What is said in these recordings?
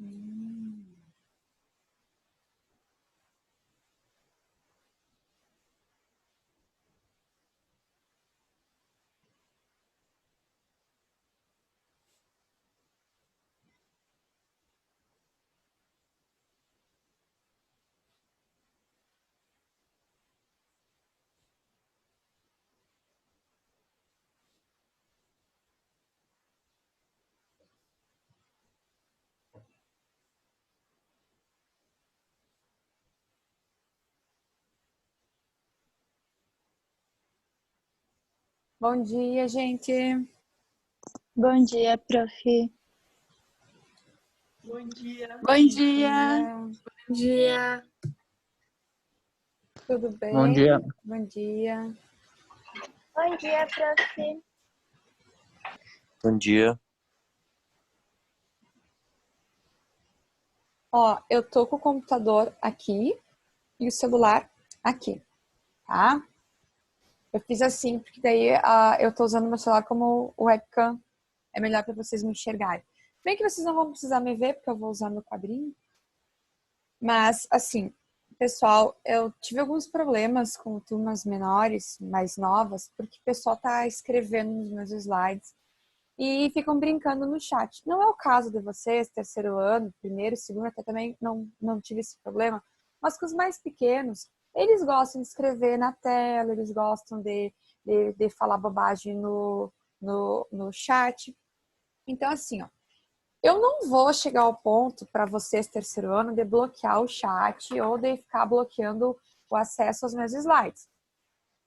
Hum. Bom dia, gente. Bom dia, prof. Bom dia. Bom dia. Bom dia. Tudo bem? Bom dia. Bom dia. Bom dia, prof. Bom dia. Ó, eu tô com o computador aqui e o celular aqui, tá? Eu fiz assim, porque daí eu tô usando meu celular como webcam. É melhor para vocês me enxergarem. Bem que vocês não vão precisar me ver, porque eu vou usar meu quadrinho. Mas, assim, pessoal, eu tive alguns problemas com turmas menores, mais novas, porque o pessoal tá escrevendo nos meus slides e ficam brincando no chat. Não é o caso de vocês, terceiro ano, primeiro, segundo, até também não tive esse problema, mas com os mais pequenos, eles gostam de escrever na tela, eles gostam de falar bobagem no chat. Então, assim, ó, eu não vou chegar ao ponto para vocês, terceiro ano, de bloquear o chat ou de ficar bloqueando o acesso aos meus slides.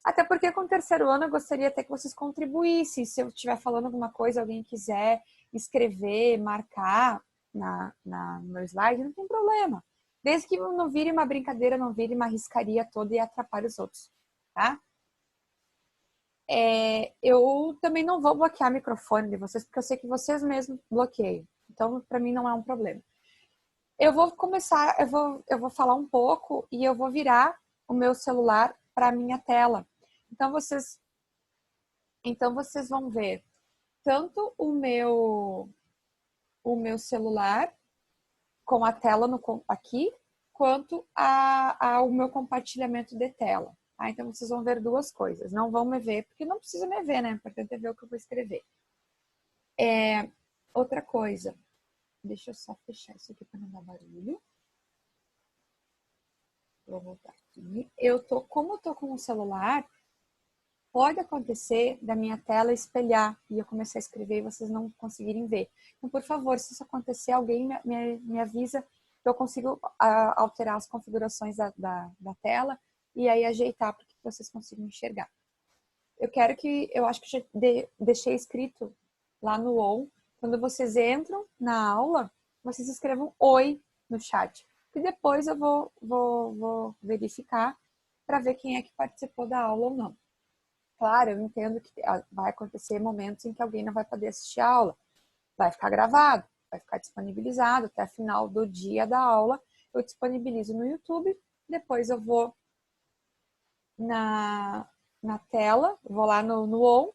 Até porque com o terceiro ano eu gostaria até que vocês contribuíssem. Se eu estiver falando alguma coisa, alguém quiser escrever, marcar no meu slide, não tem problema. Desde que não vire uma brincadeira, não vire uma riscaria toda e atrapalhe os outros, tá? Eu também não vou bloquear o microfone de vocês, porque eu sei que vocês mesmos bloqueiam. Então, para mim, não é um problema. Eu vou começar, eu vou falar um pouco e eu vou virar o meu celular para a minha tela. Então vocês vão ver tanto o meu celular com a tela aqui, quanto o meu compartilhamento de tela. Tá? Então vocês vão ver duas coisas. Não vão me ver, porque não precisa me ver, né? O importante é ver o que eu vou escrever. Outra coisa. Deixa eu só fechar isso aqui para não dar barulho. Vou voltar aqui. Como eu tô com o celular, pode acontecer da minha tela espelhar e eu começar a escrever e vocês não conseguirem ver. Então, por favor, se isso acontecer, alguém me avisa que eu consigo alterar as configurações da tela e aí ajeitar para que vocês consigam enxergar. Eu acho que já deixei escrito lá no ON, quando vocês entram na aula, vocês escrevam oi no chat. E depois eu vou verificar para ver quem é que participou da aula ou não. Claro, eu entendo que vai acontecer momentos em que alguém não vai poder assistir a aula. Vai ficar gravado, vai ficar disponibilizado até o final do dia da aula. Eu disponibilizo no YouTube, depois eu vou na tela, vou lá no ON,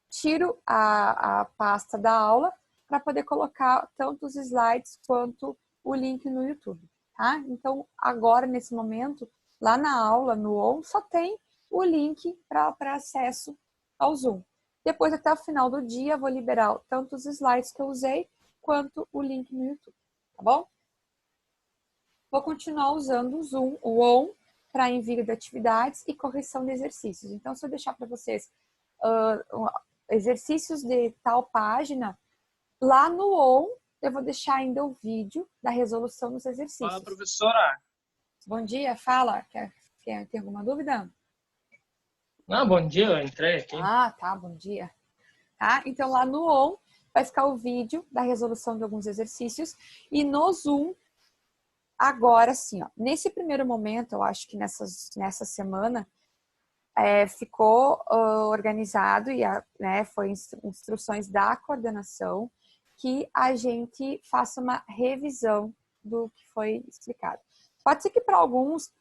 tiro a pasta da aula para poder colocar tanto os slides quanto o link no YouTube, tá? Então, agora, nesse momento, lá na aula, no ON, só tem o link para acesso ao Zoom. Depois, até o final do dia, vou liberar tanto os slides que eu usei, quanto o link no YouTube, tá bom? Vou continuar usando o Zoom, o ON, para envio de atividades e correção de exercícios. Então, se eu deixar para vocês exercícios de tal página, lá no ON, eu vou deixar ainda o vídeo da resolução dos exercícios. Fala, professora. Bom dia, fala. Tem alguma dúvida? Ah, bom dia, eu entrei aqui. Ah, tá, bom dia. Tá? Então, lá no ON, vai ficar o vídeo da resolução de alguns exercícios. E no Zoom, agora sim, ó, nesse primeiro momento, eu acho que nessa semana, ficou organizado e foi instruções da coordenação que a gente faça uma revisão do que foi explicado. Pode ser que para alguns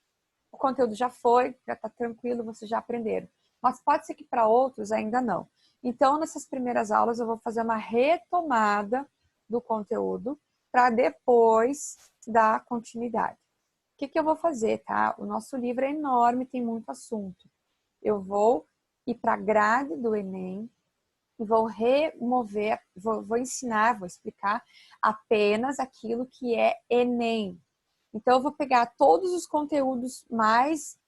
o conteúdo já está tranquilo, vocês já aprenderam, mas pode ser que para outros ainda não. Então, nessas primeiras aulas eu vou fazer uma retomada do conteúdo para depois dar continuidade. O que eu vou fazer, tá? O nosso livro é enorme, tem muito assunto. Eu vou ir para a grade do Enem e vou remover, vou ensinar, vou explicar apenas aquilo que é Enem. Então, eu vou pegar todos os conteúdos mais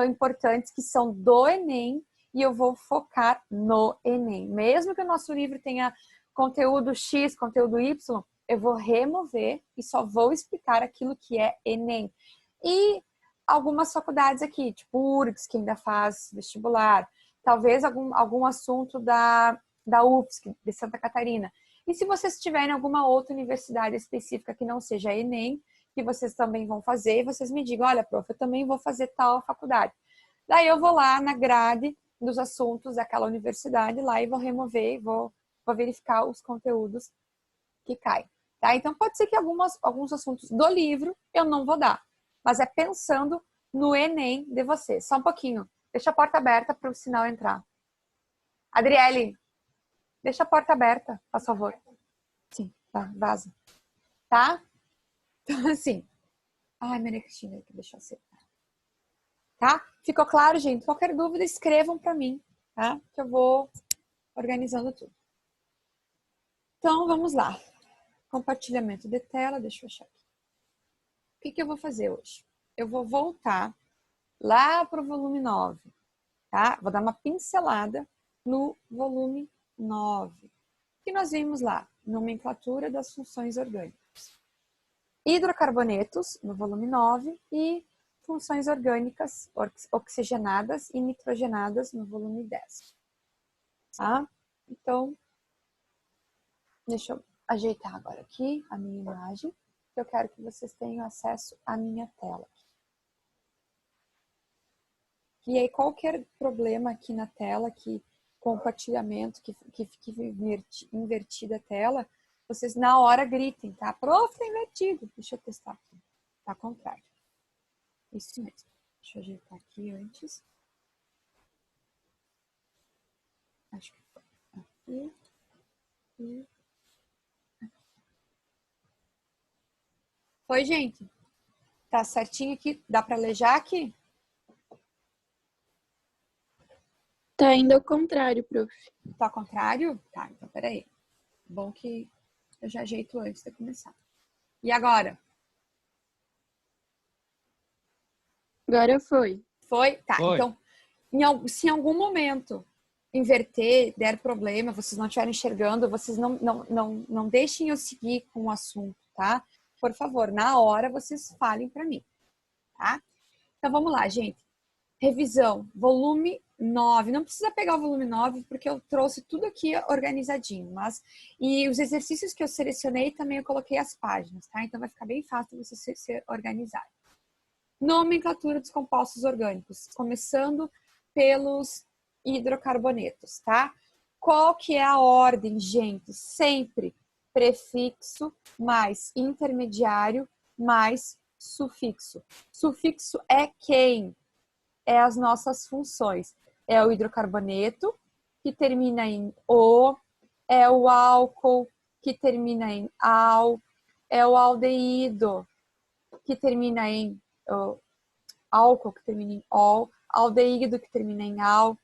importantes que são do Enem e eu vou focar no Enem. Mesmo que o nosso livro tenha conteúdo X, conteúdo Y, eu vou remover e só vou explicar aquilo que é Enem. E algumas faculdades aqui, tipo URGS, que ainda faz vestibular, talvez algum assunto da UFSC, de Santa Catarina. E se vocês tiverem alguma outra universidade específica que não seja Enem, que vocês também vão fazer, vocês me digam, olha, prof, eu também vou fazer tal faculdade. Daí eu vou lá na grade dos assuntos daquela universidade lá e vou remover, vou verificar os conteúdos que caem. Tá? Então pode ser que alguns assuntos do livro eu não vou dar, mas é pensando no Enem de vocês. Só um pouquinho. Deixa a porta aberta para o sinal entrar. Adriele, deixa a porta aberta, por favor. Sim, tá, vaza. Tá? Então, assim. Ai, Maria Cristina, deixa eu acertar. Tá? Ficou claro, gente? Qualquer dúvida, escrevam para mim, tá? Que eu vou organizando tudo. Então, vamos lá. Compartilhamento de tela, deixa eu achar aqui. O que eu vou fazer hoje? Eu vou voltar lá para o volume 9, tá? Vou dar uma pincelada no volume 9. O que nós vimos lá? Nomenclatura das funções orgânicas. Hidrocarbonetos, no volume 9, e funções orgânicas oxigenadas e nitrogenadas, no volume 10. Tá? Então, deixa eu ajeitar agora aqui a minha imagem, que eu quero que vocês tenham acesso à minha tela. E aí, qualquer problema aqui na tela, compartilhamento, que fique invertida a tela, vocês na hora gritem, tá? Prof, tá invertido. Deixa eu testar aqui. Tá ao contrário. Isso mesmo. Deixa eu ajeitar aqui antes. Acho que foi. Aqui. E aqui. Foi, gente? Tá certinho aqui? Dá pra ler já aqui? Tá indo ao contrário, prof. Tá ao contrário? Tá, então peraí. Bom que eu já ajeito antes de começar. E agora? Agora foi. Foi? Tá, Foi. então, se em algum momento inverter, der problema, vocês não estiverem enxergando, vocês não deixem eu seguir com o assunto, tá? Por favor, na hora vocês falem para mim, tá? Então, vamos lá, gente. Revisão, volume 9. Não precisa pegar o volume 9, porque eu trouxe tudo aqui organizadinho, e os exercícios que eu selecionei também eu coloquei as páginas, tá? Então vai ficar bem fácil você se organizar. Nomenclatura dos compostos orgânicos, começando pelos hidrocarbonetos, tá? Qual que é a ordem, gente? Sempre prefixo mais intermediário mais sufixo. Sufixo é quem? É as nossas funções. É o hidrocarboneto, que termina em O, é o álcool, que termina em al, é o aldeído, que termina em álcool, que termina em ol, aldeído, que termina em al,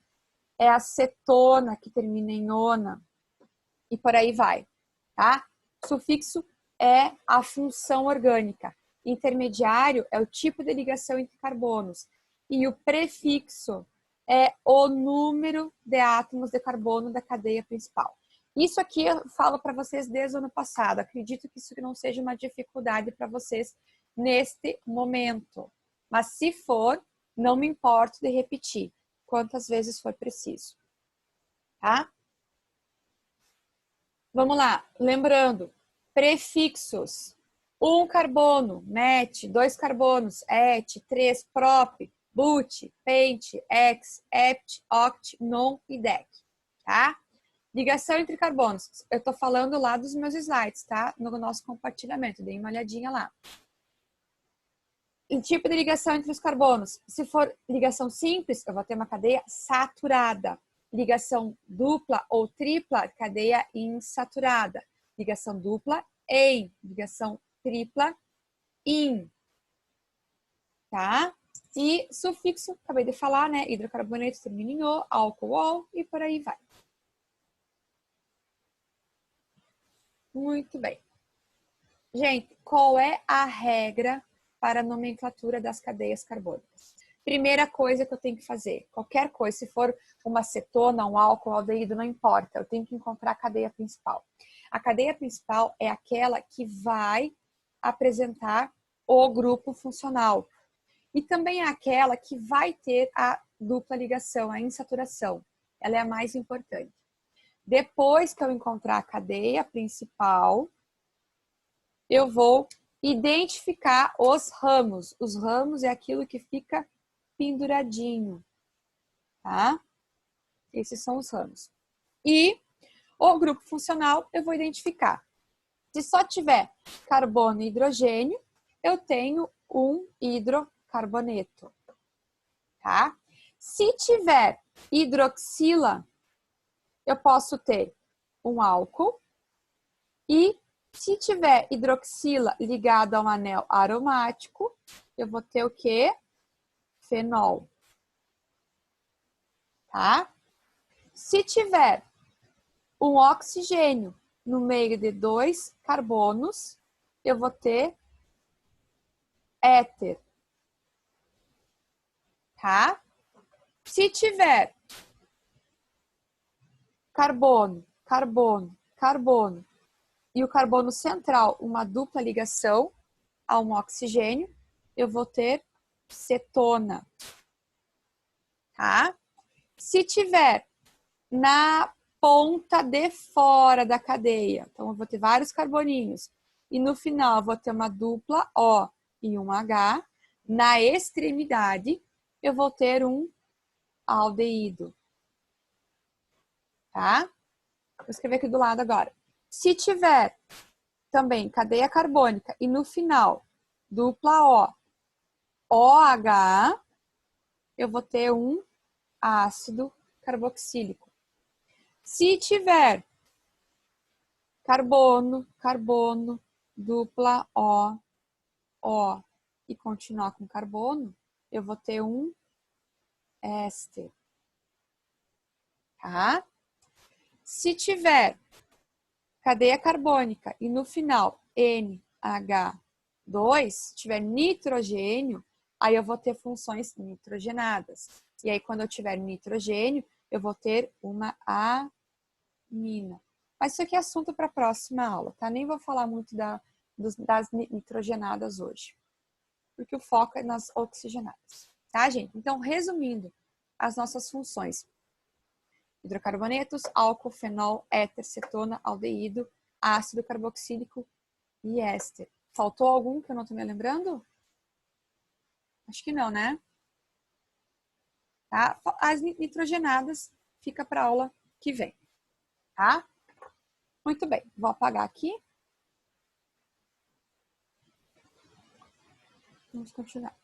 é a cetona, que termina em ona, e por aí vai, tá? Sufixo é a função orgânica. Intermediário é o tipo de ligação entre carbonos. E o prefixo é o número de átomos de carbono da cadeia principal. Isso aqui eu falo para vocês desde o ano passado. Acredito que isso não seja uma dificuldade para vocês neste momento. Mas se for, não me importo de repetir quantas vezes for preciso. Tá? Vamos lá. Lembrando, prefixos. 1 carbono, met, 2 carbonos, et, 3 prop, but, pent, ex, hept, oct, non e dec, tá? Ligação entre carbonos. Eu tô falando lá dos meus slides, tá? No nosso compartilhamento, dei uma olhadinha lá. E tipo de ligação entre os carbonos. Se for ligação simples, eu vou ter uma cadeia saturada. Ligação dupla ou tripla, cadeia insaturada. Ligação dupla, em, ligação tripla, in, tá? E sufixo, acabei de falar, né? Hidrocarbonetos termina em o, álcool, ol, e por aí vai. Muito bem. Gente, qual é a regra para a nomenclatura das cadeias carbônicas? Primeira coisa que eu tenho que fazer, qualquer coisa, se for uma cetona, um álcool, um aldeído, não importa, eu tenho que encontrar a cadeia principal. A cadeia principal é aquela que vai apresentar o grupo funcional. E também é aquela que vai ter a dupla ligação, a insaturação. Ela é a mais importante. Depois que eu encontrar a cadeia principal, eu vou identificar os ramos. Os ramos é aquilo que fica penduradinho, tá? Esses são os ramos. E o grupo funcional eu vou identificar. Se só tiver carbono e hidrogênio, eu tenho um hidrocarboneto, tá? Se tiver hidroxila, eu posso ter um álcool. E se tiver hidroxila ligado a um anel aromático, eu vou ter o quê? Fenol. Tá? Se tiver um oxigênio no meio de 2 carbonos, eu vou ter éter. Tá? Se tiver carbono, carbono, carbono e o carbono central uma dupla ligação a um oxigênio, eu vou ter cetona. Tá? Se tiver na ponta de fora da cadeia, então eu vou ter vários carboninhos, e no final eu vou ter uma dupla O e um H, na extremidade eu vou ter um aldeído. Tá? Vou escrever aqui do lado agora. Se tiver também cadeia carbônica e no final dupla O, OH, eu vou ter um ácido carboxílico. Se tiver carbono, carbono, dupla O, O e continuar com carbono, eu vou ter um éster. Tá? Se tiver cadeia carbônica e no final NH2, se tiver nitrogênio, aí eu vou ter funções nitrogenadas. E aí, quando eu tiver nitrogênio, eu vou ter uma amina. Mas isso aqui é assunto para a próxima aula, tá? Nem vou falar muito das nitrogenadas hoje, porque o foco é nas oxigenadas, tá, gente? Então, resumindo as nossas funções: hidrocarbonetos, álcool, fenol, éter, cetona, aldeído, ácido carboxílico e éster. Faltou algum que eu não estou me lembrando? Acho que não, né? Tá? As nitrogenadas fica para a aula que vem, tá? Muito bem, vou apagar aqui. Vamos continuar.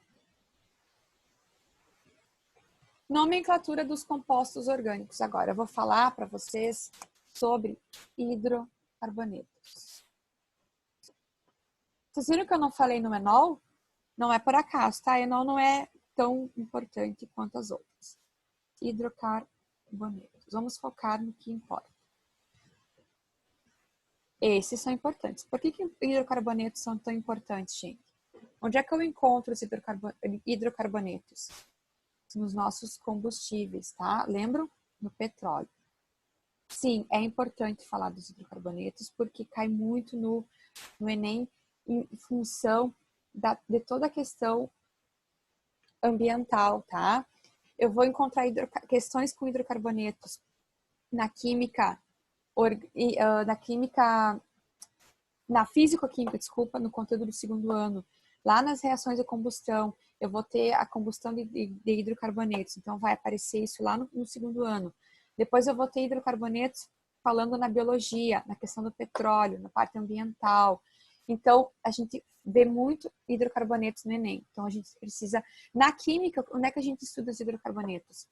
Nomenclatura dos compostos orgânicos. Agora, eu vou falar para vocês sobre hidrocarbonetos. Vocês viram que eu não falei no enol? Não é por acaso, tá? Enol não é tão importante quanto as outras. Hidrocarbonetos. Vamos focar no que importa. Esses são importantes. Por que hidrocarbonetos são tão importantes, gente? Onde é que eu encontro os hidrocarbonetos? Nos nossos combustíveis, tá? Lembram? No petróleo. Sim, é importante falar dos hidrocarbonetos porque cai muito no Enem em função de toda a questão ambiental, tá? Eu vou encontrar questões com hidrocarbonetos na química, na físico-química, desculpa, no conteúdo do segundo ano. Lá nas reações de combustão, eu vou ter a combustão de hidrocarbonetos, então vai aparecer isso lá no segundo ano. Depois eu vou ter hidrocarbonetos falando na biologia, na questão do petróleo, na parte ambiental. Então, a gente vê muito hidrocarbonetos no Enem. Então, a gente precisa... Na química, onde é que a gente estuda os hidrocarbonetos?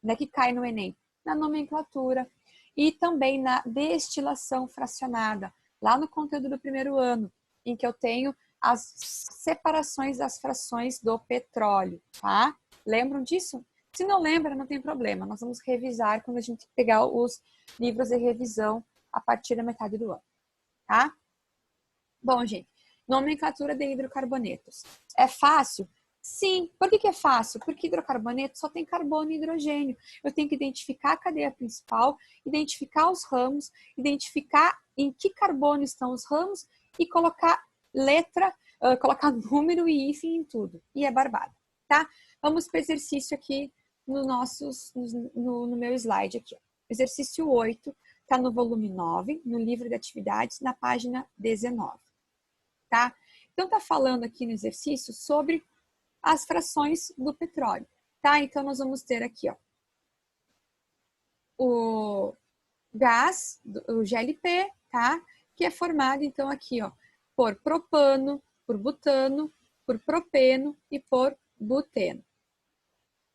Onde é que cai no Enem? Na nomenclatura e também na destilação fracionada. lá no conteúdo do primeiro ano, em que eu tenho as separações das frações do petróleo, tá? Lembram disso? Se não lembra, não tem problema. Nós vamos revisar quando a gente pegar os livros de revisão a partir da metade do ano, tá? Bom, gente, nomenclatura de hidrocarbonetos. É fácil? Sim. Por que é fácil? Porque hidrocarboneto só tem carbono e hidrogênio. Eu tenho que identificar a cadeia principal, identificar os ramos, identificar em que carbono estão os ramos e colocar letra, colocar número e hífen em tudo. E é barbado, tá? Vamos para o exercício aqui no meu slide aqui. Ó. Exercício 8 está no volume 9, no livro de atividades, na página 19. Tá? Então, tá falando aqui no exercício sobre as frações do petróleo, tá? Então, nós vamos ter aqui, ó, o gás, o GLP, tá? Que é formado, então, aqui, ó, por propano, por butano, por propeno e por buteno,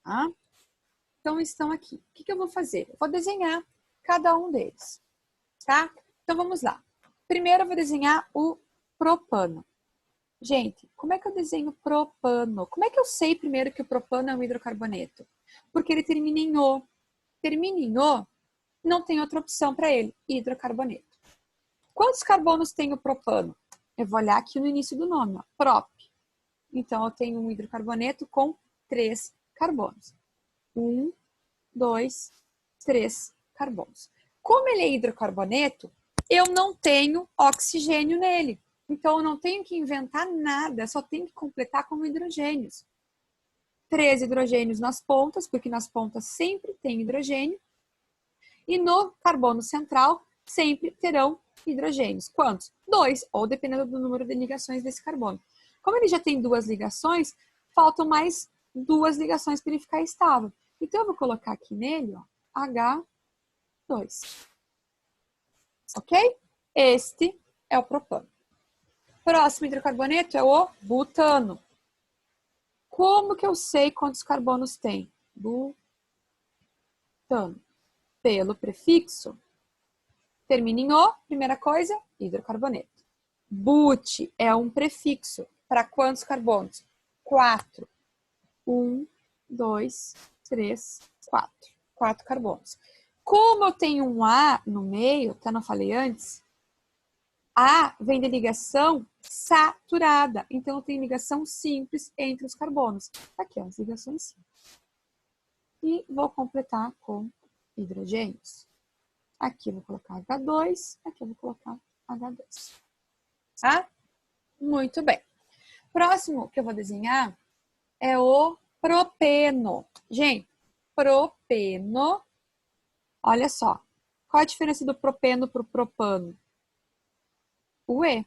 tá? Então, estão aqui. O que eu vou fazer? Eu vou desenhar cada um deles, tá? Então, vamos lá. Primeiro, eu vou desenhar o propano. Gente, como é que eu desenho propano? Como é que eu sei primeiro que o propano é um hidrocarboneto? Porque ele termina em O. Termina em O, não tem outra opção para ele, hidrocarboneto. Quantos carbonos tem o propano? Eu vou olhar aqui no início do nome, ó, prop. Então, eu tenho um hidrocarboneto com 3 carbonos. 1, 2, 3 carbonos. Como ele é hidrocarboneto, eu não tenho oxigênio nele. Então, eu não tenho que inventar nada, só tenho que completar como hidrogênios. 3 hidrogênios nas pontas, porque nas pontas sempre tem hidrogênio. E no carbono central, sempre terão hidrogênios. Quantos? 2, ou dependendo do número de ligações desse carbono. Como ele já tem 2 ligações, faltam mais 2 ligações para ele ficar estável. Então, eu vou colocar aqui nele, ó, H2. Ok? Este é o propano. Próximo hidrocarboneto é o butano. Como que eu sei quantos carbonos tem? Butano. Pelo prefixo. Termina em O, primeira coisa, hidrocarboneto. But é um prefixo. Para quantos carbonos? 4. 1, 2, 3, 4. 4 carbonos. Como eu tenho um A no meio, tá? Não falei antes? A vem de ligação saturada. Então, tem ligação simples entre os carbonos. Aqui, ó, as ligações simples. E vou completar com hidrogênios. Aqui eu vou colocar H2, aqui eu vou colocar H2. Tá? Muito bem. Próximo que eu vou desenhar é o propeno. Gente, propeno. Olha só. Qual a diferença do propeno para o propano? O E.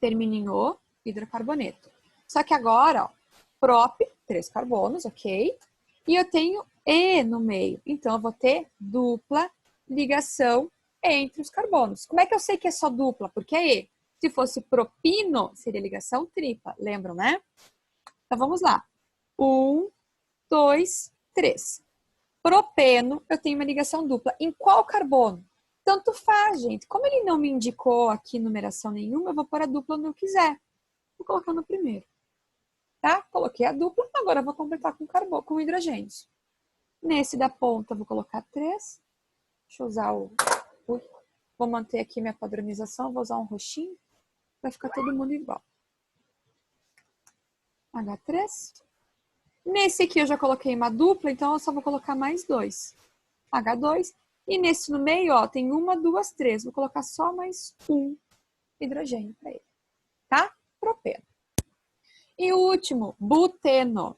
Termina em O, hidrocarboneto. Só que agora, ó, prop, 3 carbonos, ok? E eu tenho E no meio. Então, eu vou ter dupla ligação entre os carbonos. Como é que eu sei que é só dupla? Porque é E. Se fosse propino, seria ligação tripla. Lembram, né? Então, vamos lá. 1, 2, 3. Propeno, eu tenho uma ligação dupla. Em qual carbono? Tanto faz, gente. Como ele não me indicou aqui numeração nenhuma, eu vou pôr a dupla onde eu quiser. Vou colocar no primeiro. Tá? Coloquei a dupla, agora eu vou completar com carbono, com hidrogênios. Nesse da ponta, eu vou colocar 3. Deixa eu usar o... Vou manter aqui minha padronização, vou usar um roxinho. Vai ficar todo mundo igual. H3. Nesse aqui eu já coloquei uma dupla, então eu só vou colocar mais 2. H2. E nesse no meio, ó, tem 1, 2, 3. Vou colocar só mais um hidrogênio para ele. Tá? Propeno. E o último, buteno.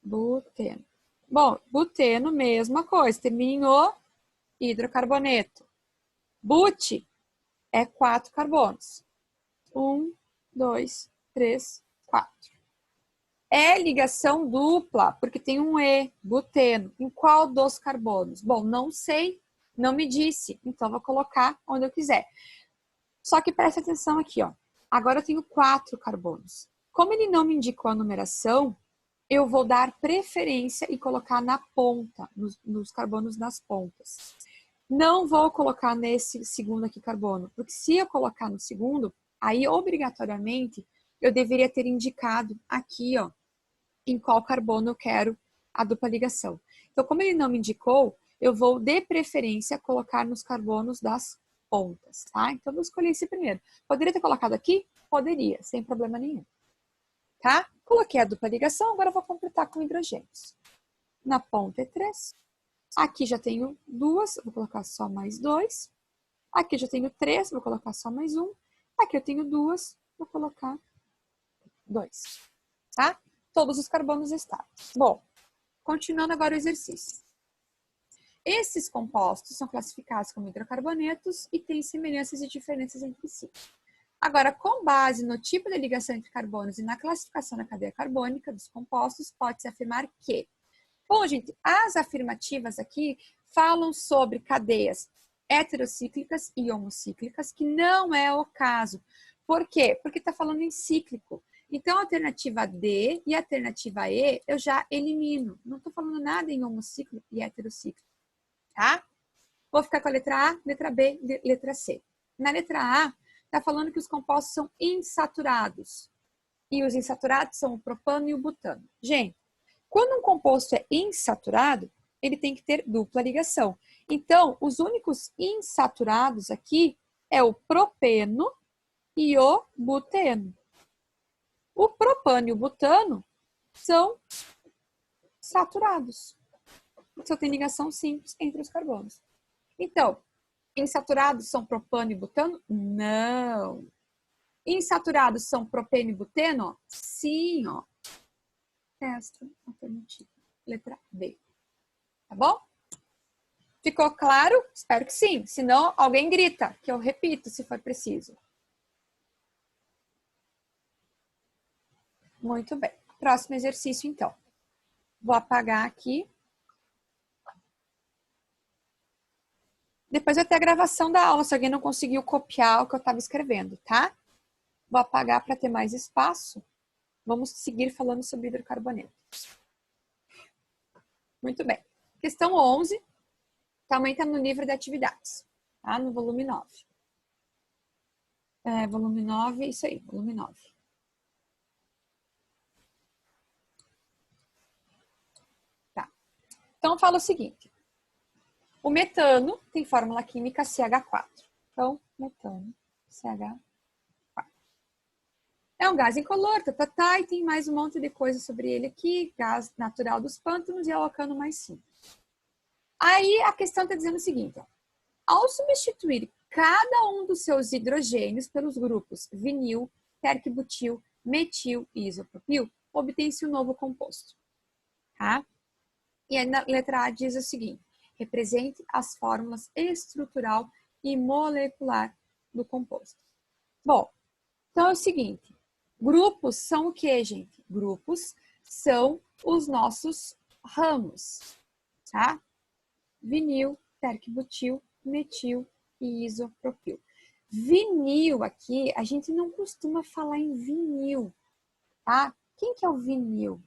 Buteno. Bom, buteno, mesma coisa. Termina em O, hidrocarboneto. But é 4 carbonos. 1, 2, 3, 4. É ligação dupla, porque tem um E, buteno. Em qual dos carbonos? Bom, não sei, não me disse. Então, vou colocar onde eu quiser. Só que preste atenção aqui, ó. Agora eu tenho 4 carbonos. Como ele não me indicou a numeração, eu vou dar preferência e colocar na ponta, nos carbonos nas pontas. Não vou colocar nesse segundo aqui carbono, porque se eu colocar no segundo, aí obrigatoriamente eu deveria ter indicado aqui, ó, em qual carbono eu quero a dupla ligação. Então, como ele não me indicou, eu vou, de preferência, colocar nos carbonos das pontas, tá? Então, eu vou escolher esse primeiro. Poderia ter colocado aqui? Poderia, sem problema nenhum. Tá? Coloquei a dupla ligação, agora eu vou completar com hidrogênios. Na ponta é 3. Aqui já tenho 2, vou colocar só mais 2. Aqui já tenho 3, vou colocar só mais 1. Aqui eu tenho 2, vou colocar 2. Tá? Todos os carbonos estáveis. Bom, continuando agora o exercício. Esses compostos são classificados como hidrocarbonetos e têm semelhanças e diferenças entre si. Agora, com base no tipo de ligação entre carbonos e na classificação da cadeia carbônica dos compostos, pode-se afirmar que... Bom, gente, as afirmativas aqui falam sobre cadeias heterocíclicas e homocíclicas, que não é o caso. Por quê? Porque está falando em cíclico. Então, a alternativa D e a alternativa E eu já elimino. Não estou falando nada em homocíclico e heterocíclico, tá? Vou ficar com a letra A, letra B, letra C. Na letra A, está falando que os compostos são insaturados. E os insaturados são o propano e o butano. Gente, quando um composto é insaturado, ele tem que ter dupla ligação. Então, os únicos insaturados aqui é o propeno e o buteno. O propano e o butano são saturados. Só tem ligação simples entre os carbonos. Então, insaturados são propano e butano? Não. Insaturados são propeno e buteno? Sim, ó. Esta alternativa. Letra B. Tá bom? Ficou claro? Espero que sim. Se não, alguém grita, que eu repito se for preciso. Muito bem. Próximo exercício, então. Vou apagar aqui. Depois vai ter a gravação da aula, se alguém não conseguiu copiar o que eu estava escrevendo, tá? Vou apagar para ter mais espaço. Vamos seguir falando sobre hidrocarbonetos. Muito bem. Questão 11. Também está no livro de atividades, tá? No volume 9. Volume 9, isso aí, volume 9. Tá. Então, fala o seguinte. O metano tem fórmula química CH4. Então, metano, CH4. É um gás incolor, e tem mais um monte de coisa sobre ele aqui. Gás natural dos pântanos e é o alcano mais simples. Aí, a questão está dizendo o seguinte. Ó, ao substituir cada um dos seus hidrogênios pelos grupos vinil, terquibutil, metil e isopropil, obtém-se um novo composto. Tá? E aí, na letra A diz o seguinte. Represente as fórmulas estrutural e molecular do composto. Bom, então é o seguinte. Grupos são o que, gente? Grupos são os nossos ramos, tá? Vinil, terquibutil, metil e isopropil. Vinil aqui, a gente não costuma falar em vinil, tá? Quem que é o vinil?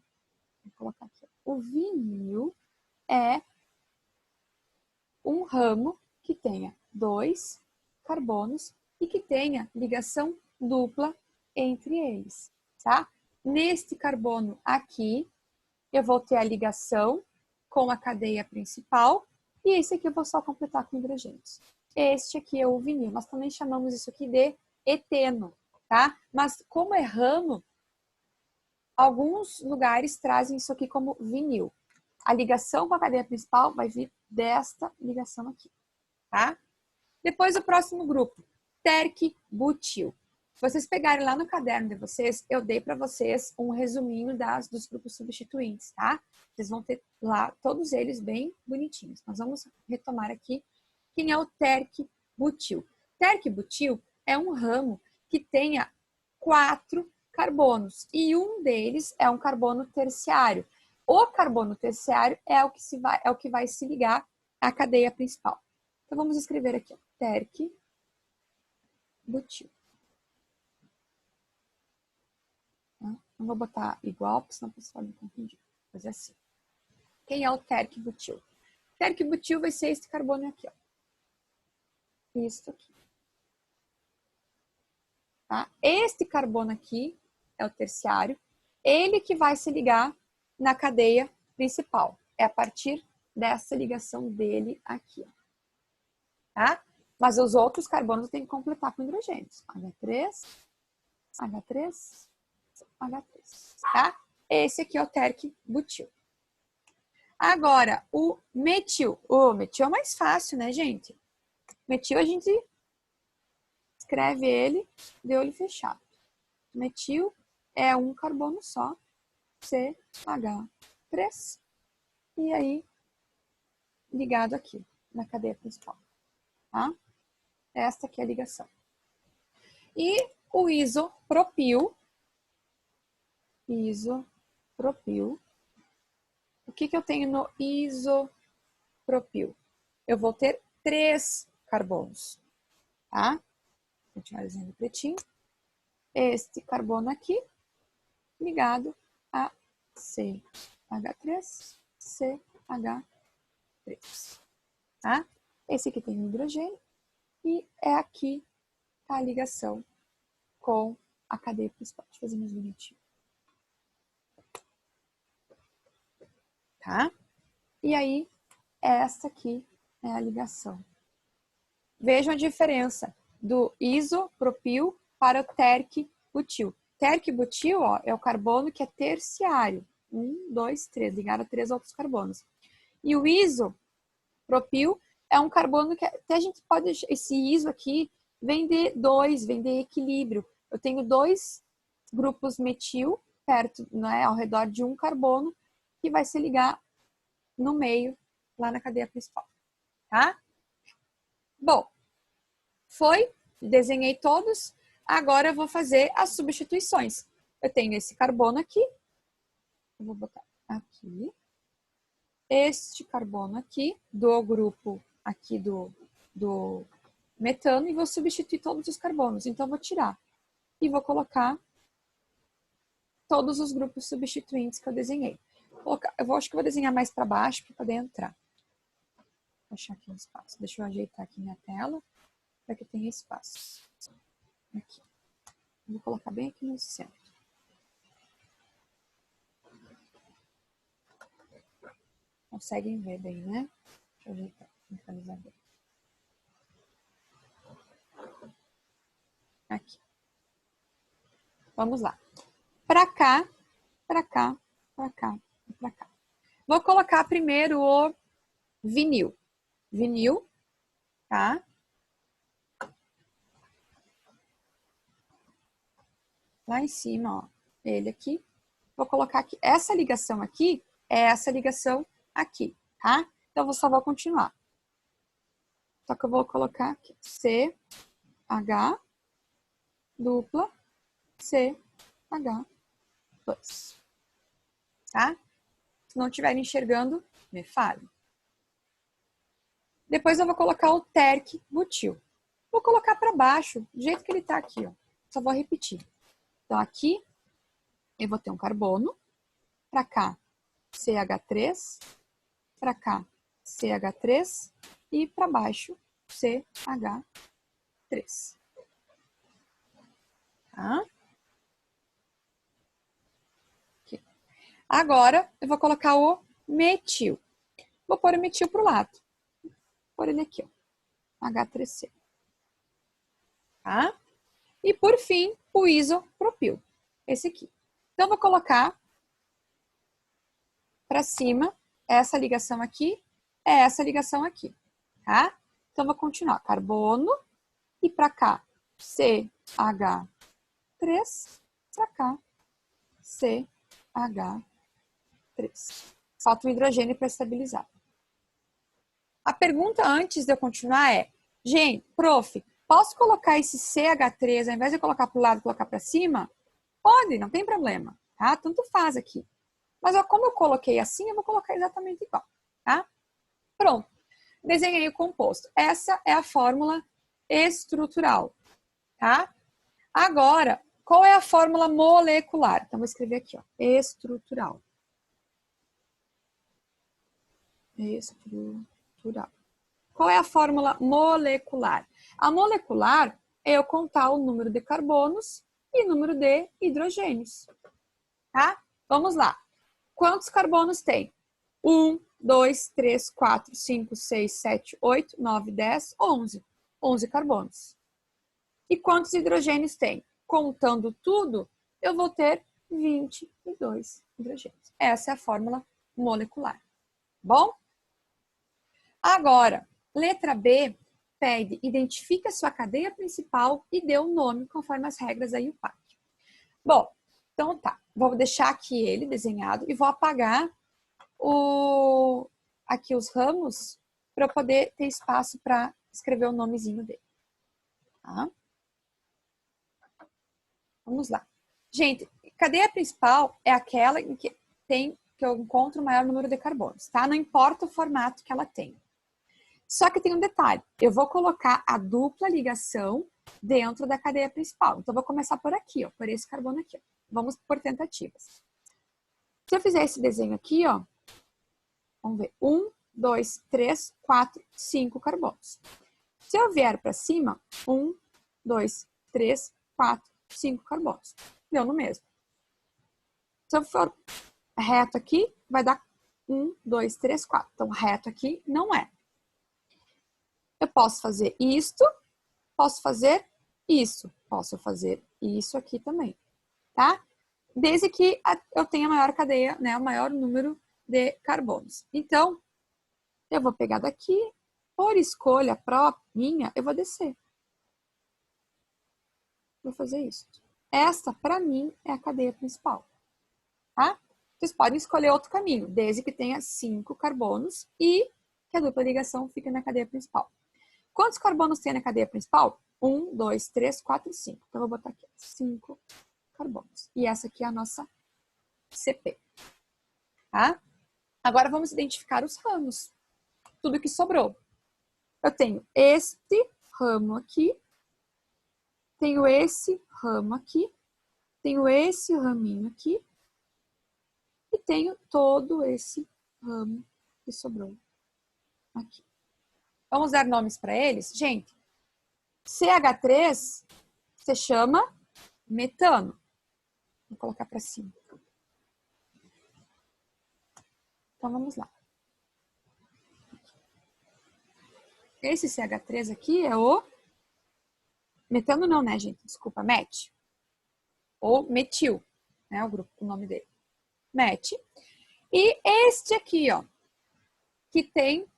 Vou colocar aqui. O vinil é um ramo que tenha 2 carbonos e que tenha ligação dupla entre eles, tá? Neste carbono aqui, eu vou ter a ligação com a cadeia principal e esse aqui eu vou só completar com hidrogênios. Este aqui é o vinil, nós também chamamos isso aqui de eteno, tá? Mas como é ramo, alguns lugares trazem isso aqui como vinil. A ligação com a cadeia principal vai vir desta ligação aqui, tá? Depois o próximo grupo, terquibutil. Se vocês pegarem lá no caderno de vocês, eu dei para vocês um resuminho dos grupos substituintes, tá? Vocês vão ter lá todos eles bem bonitinhos. Nós vamos retomar aqui quem é o terquibutil. Terquibutil é um ramo que tenha 4 carbonos e um deles é um carbono terciário. O carbono terciário é o que vai se ligar à cadeia principal. Então vamos escrever aqui, ó, terquibutil. Não vou botar igual, porque senão a pessoa me confundir. Vou fazer assim. Quem é o terquibutil? Terquibutil vai ser esse carbono aqui, ó. isso aqui. Tá? Este carbono aqui é o terciário, ele que vai se ligar na cadeia principal. É a partir dessa ligação dele aqui. Tá? Mas os outros carbonos tem que completar com hidrogênios. H3, H3, H3. Tá? Esse aqui é o terc-butil. Agora, o metil. O metil é mais fácil, né, gente? Metil a gente escreve ele de olho fechado. Metil é um carbono só, CH3, e aí ligado aqui na cadeia principal. Tá? Esta aqui é a ligação. E o isopropil, o que eu tenho no isopropil? Eu vou ter 3 carbonos, tá? Vou continuar desenhando pretinho. Este carbono aqui ligado a CH3, CH3, tá? Esse aqui tem hidrogênio e é aqui a ligação com a cadeia principal. Deixa eu fazer mais bonitinho. Tá? E aí, essa aqui é a ligação. Vejam a diferença do isopropil para o terc-butil. Terc-butil, ó, é o carbono que é terciário. 1, 2, 3, ligado a 3 outros carbonos. E o isopropil é um carbono que até a gente pode... Esse iso aqui vem de 2, vem de equilíbrio. Eu tenho 2 grupos metil perto, né, ao redor de um carbono, que vai se ligar no meio, lá na cadeia principal. Tá? Bom, desenhei todos. Agora eu vou fazer as substituições. Eu tenho esse carbono aqui. Eu vou botar aqui. Este carbono aqui, do grupo aqui do metano, e vou substituir todos os carbonos. Então, eu vou tirar. E vou colocar todos os grupos substituintes que eu desenhei. Acho que eu vou desenhar mais para baixo para poder entrar. Vou achar aqui um espaço. Deixa eu ajeitar aqui minha tela para que tenha espaço. Aqui. Vou colocar bem aqui no centro. Conseguem ver bem, né? Deixa eu ajeitar, centralizar bem. Aqui. Vamos lá. Para cá, para cá, para cá e para cá. Vou colocar primeiro o vinil. Vinil, tá? Lá em cima, ó, ele aqui. Vou colocar aqui. Essa ligação aqui é essa ligação aqui, tá? Então, eu só vou continuar. Só que eu vou colocar aqui CH dupla CH2. Tá? Se não estiverem enxergando, me fale. Depois eu vou colocar o terc-butil. Vou colocar para baixo, do jeito que ele está aqui, ó. Só vou repetir. Então, aqui eu vou ter um carbono. Para cá, CH3. Para cá, CH3. E para baixo, CH3. Tá? Aqui. Agora, eu vou colocar o metil. Vou pôr o metil para o lado. Vou pôr ele aqui, ó. H3C. Tá? E, por fim, o isopropil. Esse aqui. Então, eu vou colocar para cima essa ligação aqui, é essa ligação aqui. Tá? Então, eu vou continuar. Carbono e para cá, CH3. Para cá, CH3. Falta o hidrogênio para estabilizar. A pergunta antes de eu continuar é, gente, prof, posso colocar esse CH3, ao invés de colocar para o lado e colocar para cima? Pode, não tem problema, tá? Tanto faz aqui. Mas ó, como eu coloquei assim, eu vou colocar exatamente igual, tá? Pronto. Desenhei o composto. Essa é a fórmula estrutural, tá? Agora, qual é a fórmula molecular? Então, vou escrever aqui, ó, estrutural. Estrutural. Qual é a fórmula molecular? A molecular é eu contar o número de carbonos e o número de hidrogênios. Tá? Vamos lá. Quantos carbonos tem? 1, 2, 3, 4, 5, 6, 7, 8, 9, 10, 11. 11 carbonos. E quantos hidrogênios tem? Contando tudo, eu vou ter 22 hidrogênios. Essa é a fórmula molecular. Bom? Agora, letra B pede identifique a sua cadeia principal e dê um nome conforme as regras aí o PAC. Bom, então tá. Vou deixar aqui ele desenhado e vou apagar aqui os ramos para eu poder ter espaço para escrever o nomezinho dele. Tá? Vamos lá. Gente, cadeia principal é aquela em que eu encontro o maior número de carbonos, tá? Não importa o formato que ela tem. Só que tem um detalhe. Eu vou colocar a dupla ligação dentro da cadeia principal. Então, eu vou começar por aqui, ó, por esse carbono aqui, ó. Vamos por tentativas. Se eu fizer esse desenho aqui, ó, vamos ver. 1, 2, 3, 4, 5 carbonos. Se eu vier para cima, 1, 2, 3, 4, 5 carbonos. Deu no mesmo. Se eu for reto aqui, vai dar 1, 2, 3, 4. Então, reto aqui não é. Eu posso fazer isto, posso fazer isso. Posso fazer isso aqui também, tá? Desde que eu tenha a maior cadeia, né, o maior número de carbonos. Então, eu vou pegar daqui, por escolha própria minha, eu vou descer. Vou fazer isso. Esta, para mim, é a cadeia principal, tá? Vocês podem escolher outro caminho, desde que tenha 5 carbonos e que a dupla ligação fique na cadeia principal. Quantos carbonos tem na cadeia principal? 1, 2, 3, 4, 5. Então, eu vou botar aqui 5 carbonos. E essa aqui é a nossa CP. Tá? Agora, vamos identificar os ramos. Tudo que sobrou. Eu tenho este ramo aqui. Tenho esse ramo aqui. Tenho esse raminho aqui. E tenho todo esse ramo que sobrou aqui. Vamos dar nomes para eles? Gente, CH3 se chama metano. Vou colocar para cima. Então, vamos lá. Esse CH3 aqui é o... Metano não, né, gente? Desculpa, MET. Ou metil, né, o grupo, o nome dele. MET. E este aqui, ó, que tem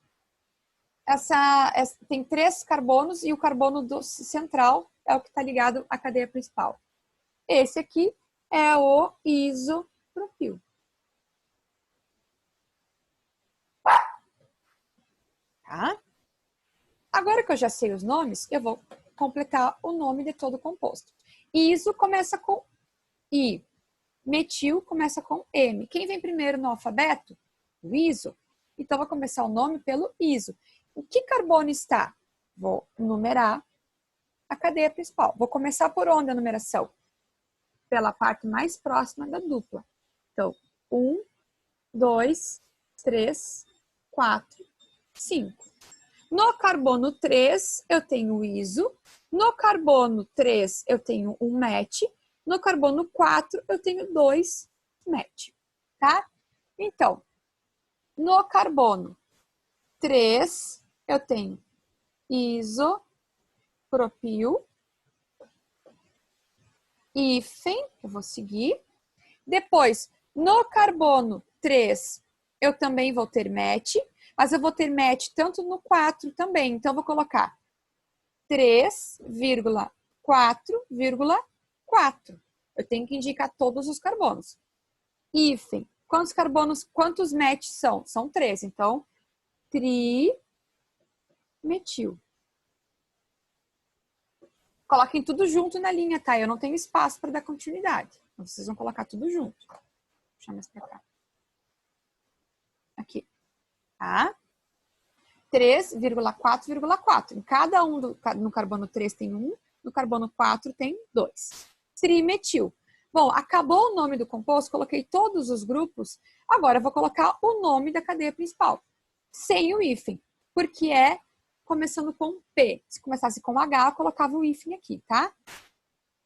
tem 3 carbonos e o carbono central é o que está ligado à cadeia principal. Esse aqui é o isopropil. Tá? Agora que eu já sei os nomes, eu vou completar o nome de todo o composto. Iso começa com I. Metil começa com M. Quem vem primeiro no alfabeto? O iso. Então, vou começar o nome pelo iso. O que carbono está? Vou numerar a cadeia principal. Vou começar por onde a numeração? Pela parte mais próxima da dupla. Então, 1, 2, 3, 4, 5. No carbono 3, eu tenho o iso. No carbono 3, eu tenho um MET. No carbono 4, eu tenho 2 MET. Tá? Então, no carbono 3, eu tenho isopropil, hífen, eu vou seguir. Depois, no carbono 3, eu também vou ter MET, mas eu vou ter MET tanto no 4 também. Então, eu vou colocar 3,4,4. Eu tenho que indicar todos os carbonos. Hífen, quantos carbonos, quantos MET são? São 3, então, trimetil. Coloquem tudo junto na linha, tá? Eu não tenho espaço para dar continuidade. Então, vocês vão colocar tudo junto. Vou puxar mais para cá. Aqui. Tá? 3,4,4. Em cada um, no carbono 3 tem 1, no carbono 4 tem 2. Trimetil. Bom, acabou o nome do composto, coloquei todos os grupos. Agora eu vou colocar o nome da cadeia principal, sem o hífen, porque é começando com P. Se começasse com H, eu colocava o hífen aqui, tá?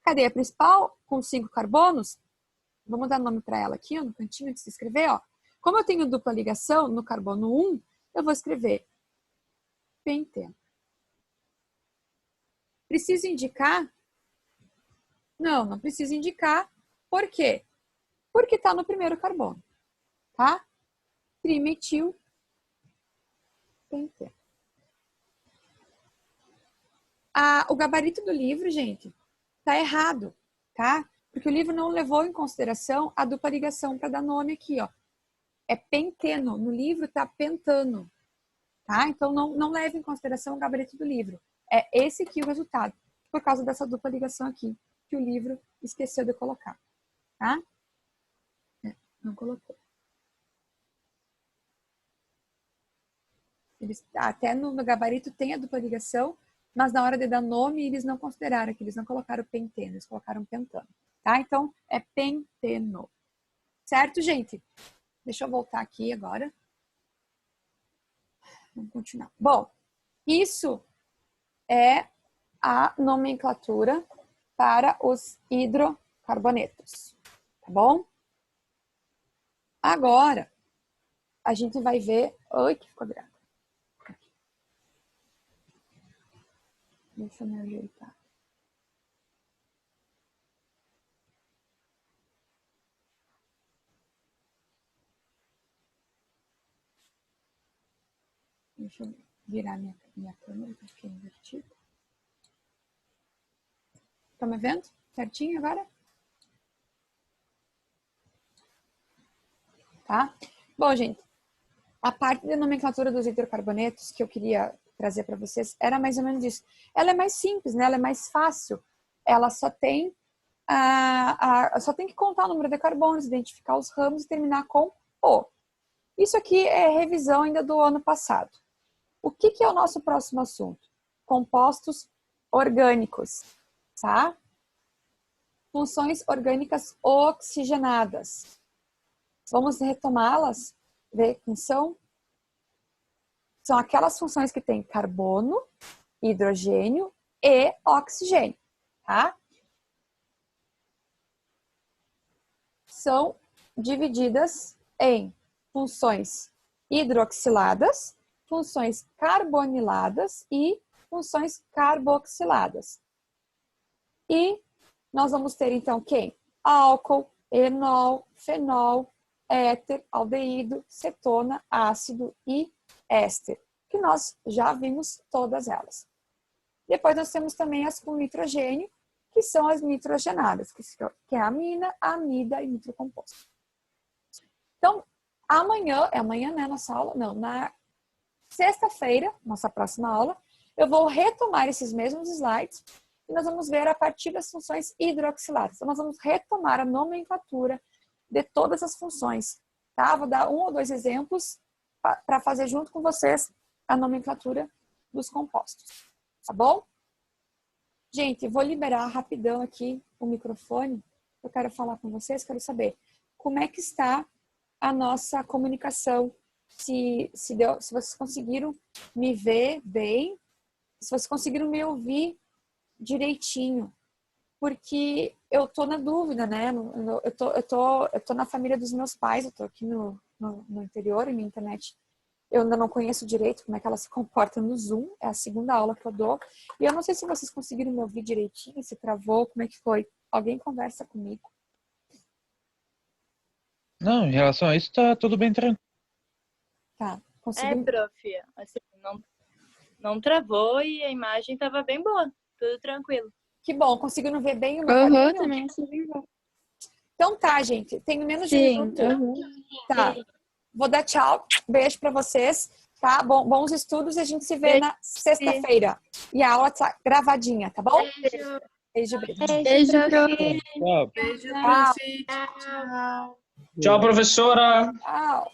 Cadeia principal, com 5 carbonos. Vamos dar nome para ela aqui, ó, no cantinho, antes de escrever, ó. Como eu tenho dupla ligação no carbono 1, eu vou escrever penteno. Preciso indicar? Não, não precisa indicar. Por quê? Porque está no primeiro carbono, tá? Trimetil penteno. O gabarito do livro, gente, tá errado, tá? Porque o livro não levou em consideração a dupla ligação para dar nome aqui, ó. É penteno. No livro tá pentano, tá? Então não leve em consideração o gabarito do livro. É esse aqui o resultado, por causa dessa dupla ligação aqui, que o livro esqueceu de colocar, tá? Não colocou. Até no gabarito tem a dupla ligação, mas na hora de dar nome, eles não consideraram aqui, eles não colocaram penteno, eles colocaram pentano, tá? Então, é penteno. Certo, gente? Deixa eu voltar aqui agora. Vamos continuar. Bom, isso é a nomenclatura para os hidrocarbonetos, tá bom? Agora, a gente vai ver... Oi, que ficou grande. Deixa eu me ajeitar. Deixa eu virar minha câmera, que eu fiquei invertida. Tá me vendo? Certinho agora? Tá? Bom, gente, a parte da nomenclatura dos hidrocarbonetos que eu queria trazer para vocês era mais ou menos isso. Ela é mais simples, né? Ela é mais fácil. Ela só tem só tem que contar o número de carbonos, identificar os ramos e terminar com O. Isso aqui é revisão ainda do ano passado. O que é o nosso próximo assunto? Compostos orgânicos, tá? Funções orgânicas oxigenadas. Vamos retomá-las, ver quem são? São aquelas funções que têm carbono, hidrogênio e oxigênio, tá? São divididas em funções hidroxiladas, funções carboniladas e funções carboxiladas. E nós vamos ter, então, quem? Álcool, enol, fenol, éter, aldeído, cetona, ácido e éster, que nós já vimos todas elas. Depois nós temos também as com nitrogênio, que são as nitrogenadas, que é a amina, a amida e nitrocomposto. Então, amanhã, né, nossa aula, não, na sexta-feira, nossa próxima aula, eu vou retomar esses mesmos slides e nós vamos ver a partir das funções hidroxiladas. Então, nós vamos retomar a nomenclatura de todas as funções, tá? Vou dar 1 ou 2 exemplos para fazer junto com vocês a nomenclatura dos compostos, tá bom? Gente, vou liberar rapidão aqui o microfone. Eu quero falar com vocês, quero saber como é que está a nossa comunicação. Se vocês conseguiram me ver bem, se vocês conseguiram me ouvir direitinho, porque eu tô na dúvida, né? Eu tô na família dos meus pais, eu tô aqui no interior, e minha internet eu ainda não conheço direito como é que ela se comporta no Zoom, é a segunda aula que eu dou, e eu não sei se vocês conseguiram me ouvir direitinho, se travou, como é que foi? Alguém conversa comigo? Não, em relação a isso, tá tudo bem tranquilo. Tá, conseguiu? Prof, assim, não travou e a imagem tava bem boa, tudo tranquilo. Que bom, conseguiram ver bem o meu Aham, caminho? também achei bom. Então tá, gente, tenho menos de Sim, um minuto. aham. Tá, vou dar tchau, beijo pra vocês, tá? Bons estudos e a gente se vê na sexta-feira. E a aula tá gravadinha, tá bom? Beijo, beijo. Beijo, prof. Tchau. Beijo, Tchau. prof. Tchau. Tchau, professora! Tchau.